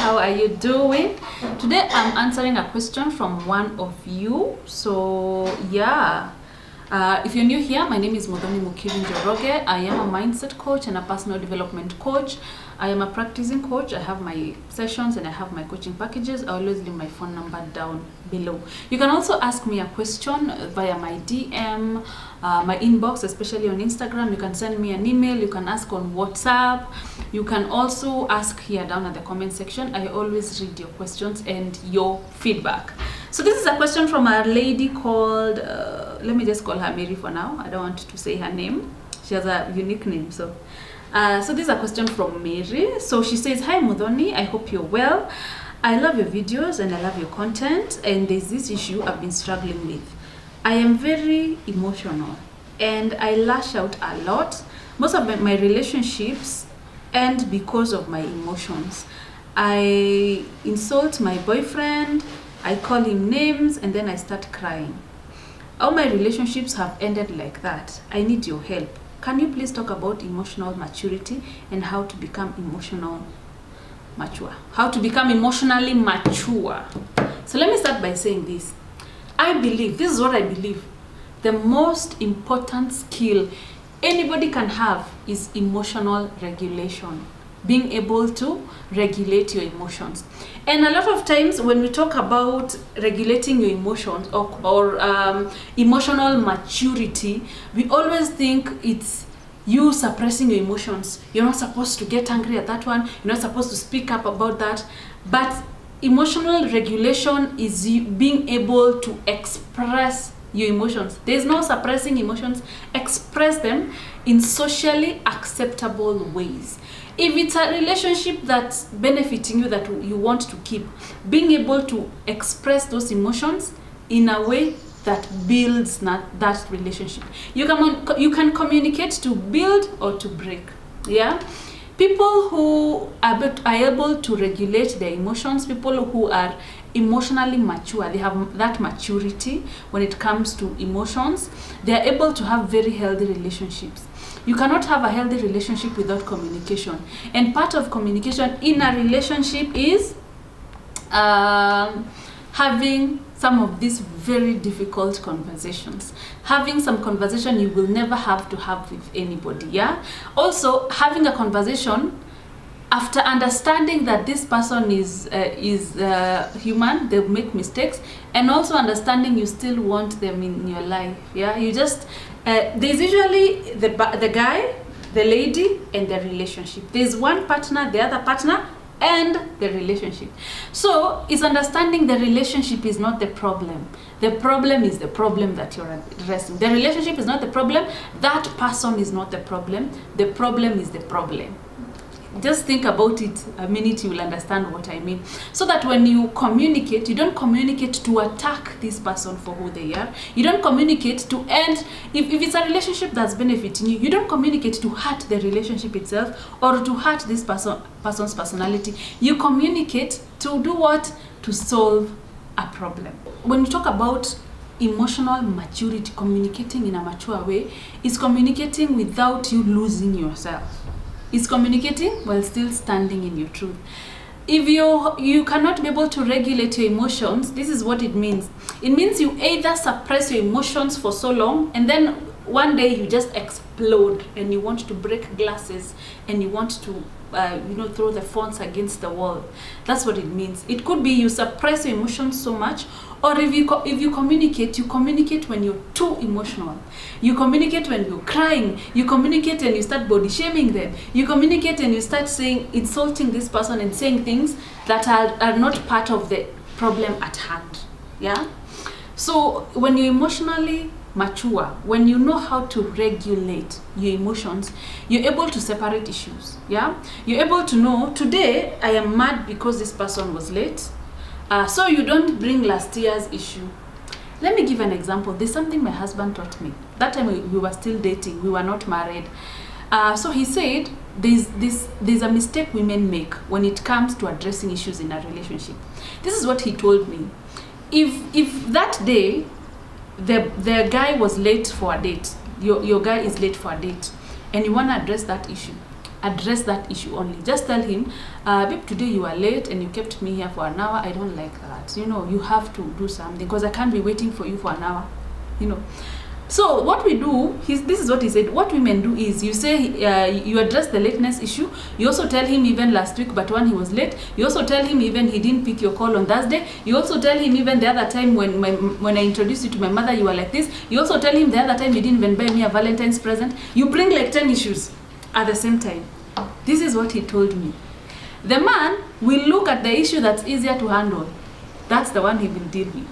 how are you doing? Today I'm answering a question from one of you. So yeah, if you're new here, my name is Muthoni Mukiri. I am a mindset coach and a personal development coach. I am a practicing coach. I have my sessions and I have my coaching packages. I always leave my phone number down below. You can also ask me a question via my DM, my inbox, especially on Instagram. You can send me an email. You can ask on WhatsApp. You can also ask here down at the comment section. I always read your questions and your feedback. So this is a question from a lady called, let me just call her Mary for now. I don't want to say her name. She has a unique name. So this is a question from Mary. So she says, "Hi Muthoni, I hope you're well. I love your videos and I love your content, and there's this issue I've been struggling with. I am very emotional and I lash out a lot. Most of my relationships end because of my emotions. I insult my boyfriend, I call him names, and then I start crying. All my relationships have ended like that. I need your help. Can you please talk about emotional maturity and how to become emotional mature? How to become emotionally mature." So let me start by saying this. This is what I believe. The most important skill anybody can have is emotional regulation. Being able to regulate your emotions. And a lot of times when we talk about regulating your emotions or emotional maturity, we always think it's you suppressing your emotions. You're not supposed to get angry at that one. You're not supposed to speak up about that. But emotional regulation is you being able to express your emotions. There's no suppressing emotions. Express them in socially acceptable ways. If it's a relationship that's benefiting you, that you want to keep, being able to express those emotions in a way that builds that relationship. You can communicate to build or to break. Yeah, people who are able to regulate their emotions, people who are emotionally mature, they have that maturity when it comes to emotions. They are able to have very healthy relationships. You cannot have a healthy relationship without communication. And part of communication in a relationship is having some of these very difficult conversations. Having some conversation you will never have to have with anybody. Yeah. Also, having a conversation after understanding that this person is human, they make mistakes, and also understanding you still want them in your life. Yeah, you just there's usually the guy, the lady, and the relationship. There's one partner, the other partner, and the relationship. So it's understanding the relationship is not the problem. The problem is the problem that you're addressing. The relationship is not the problem. That person is not the problem. The problem is the problem. Just think about it a minute, you will understand what I mean. So that when you communicate, you don't communicate to attack this person for who they are. You don't communicate to end. If it's a relationship that's benefiting you, you don't communicate to hurt the relationship itself or to hurt this person's personality. You communicate to do what? To solve a problem. When you talk about emotional maturity, communicating in a mature way, is communicating without you losing yourself. Is communicating while still standing in your truth. If you cannot be able to regulate your emotions, this is what it means. It means you either suppress your emotions for so long, and then one day you just explode and you want to break glasses and you want to throw the phones against the wall. That's what it means. It could be you suppress your emotions so much, or if you communicate when you're too emotional. You communicate when you're crying. You communicate and you start body shaming them. You communicate and you start insulting this person and saying things that are not part of the problem at hand. Yeah. So when you're emotionally mature, when you know how to regulate your emotions, you're able to separate issues. Yeah, you're able to know, today I am mad because this person was late, so you don't bring last year's issue. Let me give an example. There's something my husband taught me. That time we were still dating, we were not married. So he said there's a mistake women make when it comes to addressing issues in a relationship. This is what he told me. If that day the guy was late for a date, your guy is late for a date, and you want to address that issue, address that issue only. Just tell him, babe, today you are late and you kept me here for an hour. I don't like that. You know, you have to do something because I can't be waiting for you for an hour. You know. So what we do, this is what he said. What women do is you say, you address the lateness issue. You also tell him even last week, but when he was late. You also tell him even he didn't pick your call on Thursday. You also tell him even the other time when I introduced you to my mother, you were like this. You also tell him the other time you didn't even buy me a Valentine's present. You bring like 10 issues at the same time. This is what he told me. The man will look at the issue that's easier to handle. That's the one he will deal with.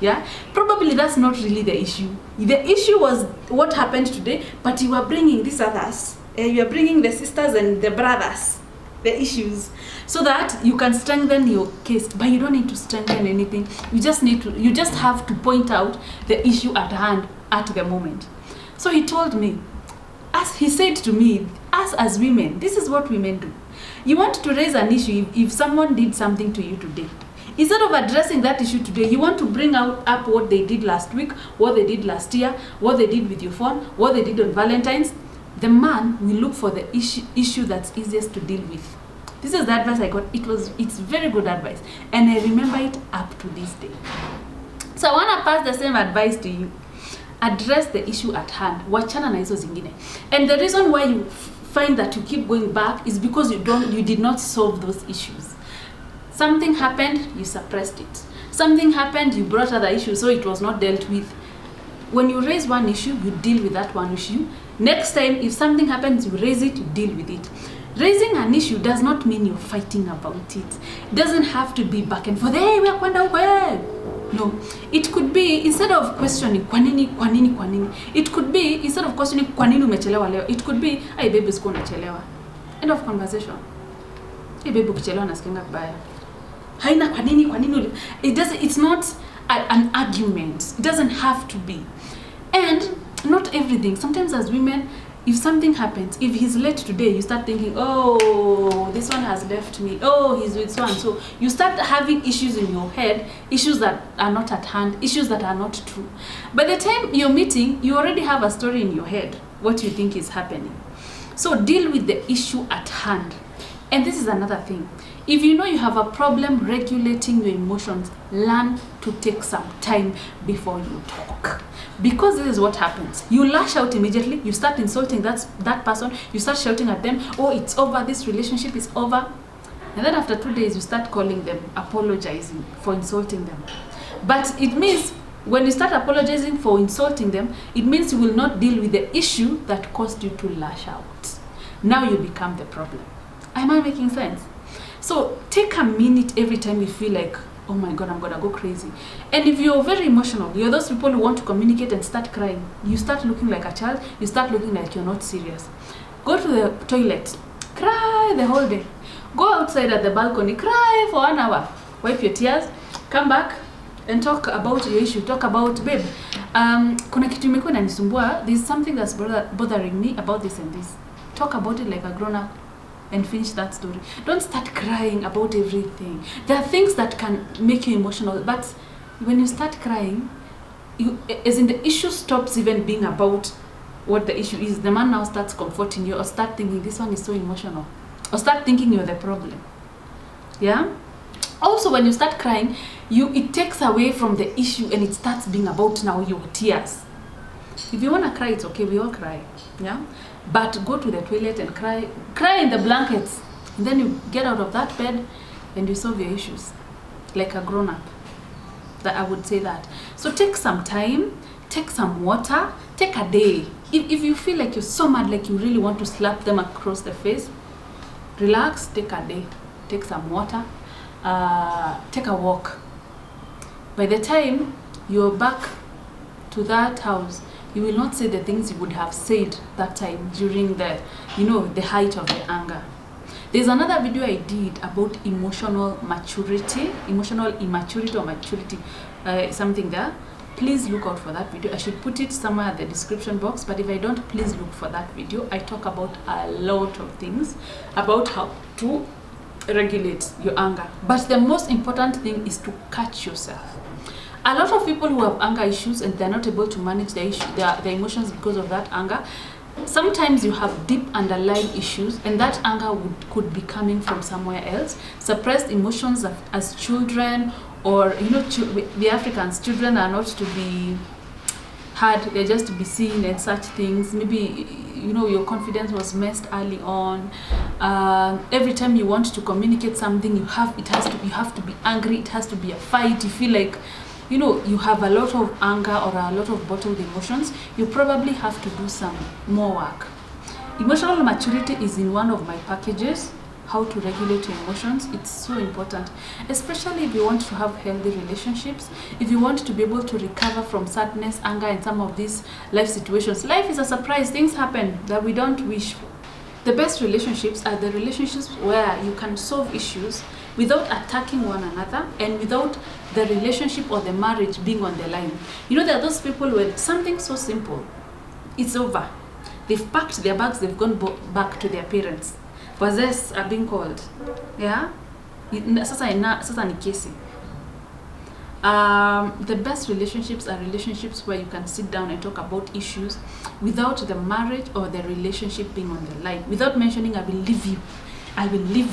Yeah, probably that's not really the issue. The issue was what happened today, but you are bringing these others. You are bringing the sisters and the brothers, the issues, so that you can strengthen your case. But you don't need to strengthen anything. You just have to point out the issue at hand at the moment. So he told me, as he said to me, us as women, this is what women do. You want to raise an issue if someone did something to you today. Instead of addressing that issue today, you want to bring up what they did last week, what they did last year, what they did with your phone, what they did on Valentine's. The man will look for the issue that's easiest to deal with. This is the advice I got. It's very good advice, and I remember it up to this day. So I want to pass the same advice to you. Address the issue at hand. Wachana na hizo zingine. And the reason why you find that you keep going back is because you did not solve those issues. Something happened, you suppressed it. Something happened, you brought other issues, so it was not dealt with. When you raise one issue, you deal with that one issue. Next time, if something happens, you raise it, you deal with it. Raising an issue does not mean you're fighting about it. It doesn't have to be back and forth. Hey, we're kwenda huko. No. It could be, instead of questioning, kwa nini. It could be, instead of questioning, kwa nini umechelewa leo, it could be, hey baby, siku unachelewa. End of conversation. Hey baby, ukichelewa nasikianga kubaya. Haina kwa nini. It's not an argument. It doesn't have to be. And not everything. Sometimes as women, if something happens, if he's late today, you start thinking, oh, this one has left me. Oh, he's with so and so. You start having issues in your head, issues that are not at hand, issues that are not true. By the time you're meeting, you already have a story in your head, what you think is happening. So deal with the issue at hand. And this is another thing. If you know you have a problem regulating your emotions, learn to take some time before you talk. Because this is what happens. You lash out immediately. You start insulting that person. You start shouting at them. Oh, it's over. This relationship is over. And then after 2 days, you start calling them, apologizing for insulting them. But it means when you start apologizing for insulting them, it means you will not deal with the issue that caused you to lash out. Now you become the problem. Am I making sense? So take a minute every time you feel like, oh my God, I'm gonna go crazy. And if you're very emotional, you're those people who want to communicate and start crying, you start looking like a child, you start looking like you're not serious. Go to the toilet, cry the whole day. Go outside at the balcony, cry for 1 hour. Wipe your tears, come back and talk about your issue. Talk about, babe, kuna kitu imekuwa inanisumbua, there's something that's bothering me about this and this. Talk about it like a grown-up. And finish that story. Don't start crying about everything. There are things that can make you emotional, but when you start crying, as in the issue stops even being about what the issue is. The man now starts comforting you, or start thinking this one is so emotional, or start thinking you're the problem. Yeah. Also, when you start crying, it takes away from the issue, and it starts being about now your tears. If you wanna cry, it's okay. We all cry. Yeah. But go to the toilet and cry in the blankets, and then you get out of that bed and you solve your issues like a grown-up. That I would say that. So take some time, take some water, take a day. If you feel like you're so mad, like you really want to slap them across the face, relax, take a day, take some water, take a walk. By the time you're back to that house, you will not say the things you would have said that time during the height of the anger. There's another video I did about emotional immaturity or maturity, something there. Please look out for that video. I should put it somewhere in the description box, but if I don't, please look for that video. I talk about a lot of things about how to regulate your anger. But the most important thing is to catch yourself. A lot of people who have anger issues and they're not able to manage their emotions because of that anger, Sometimes you have deep underlying issues, and that anger could be coming from somewhere else. Suppressed emotions as children, or we Africans, children are not to be heard, they're just to be seen and such things. Maybe your confidence was messed early on. Every time you want to communicate something, you have to be angry. It has to be a fight. You feel like you have a lot of anger or a lot of bottled emotions. You probably have to do some more work. Emotional maturity is in one of my packages, how to regulate your emotions. It's so important, especially if you want to have healthy relationships, if you want to be able to recover from sadness, anger, and some of these life situations. Life is a surprise. Things happen that we don't wish for. The best relationships are the relationships where you can solve issues without attacking one another and without the relationship or the marriage being on the line. There are those people when something so simple, it's over. They've packed their bags, they've gone back to their parents. Possess are being called. Yeah? Sasa ni kesi. The best relationships are relationships where you can sit down and talk about issues without the marriage or the relationship being on the line. Without mentioning, I will leave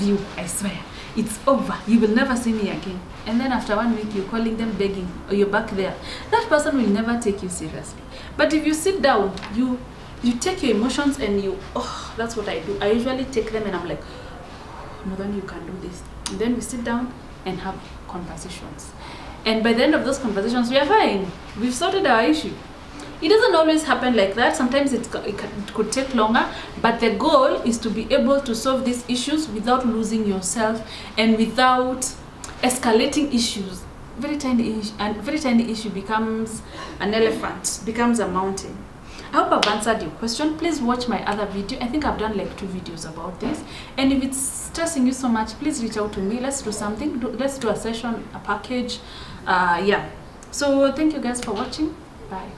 you, I swear. It's over. You will never see me again. And then after 1 week, you're calling them begging, or you're back there. That person will never take you seriously. But if you sit down, you take your emotions and that's what I do. I usually take them and I'm like, Muthoni, you can do this. And then we sit down and have conversations. And by the end of those conversations, we are fine. We've sorted our issue. It doesn't always happen like that. Sometimes it could take longer, but the goal is to be able to solve these issues without losing yourself and without escalating issues. Very tiny issue becomes an elephant, becomes a mountain. I hope I've answered your question. Please watch my other video. I think I've done like 2 videos about this. And if it's stressing you so much, please reach out to me. Let's do something. Let's do a session, a package. Yeah. So thank you guys for watching. Bye.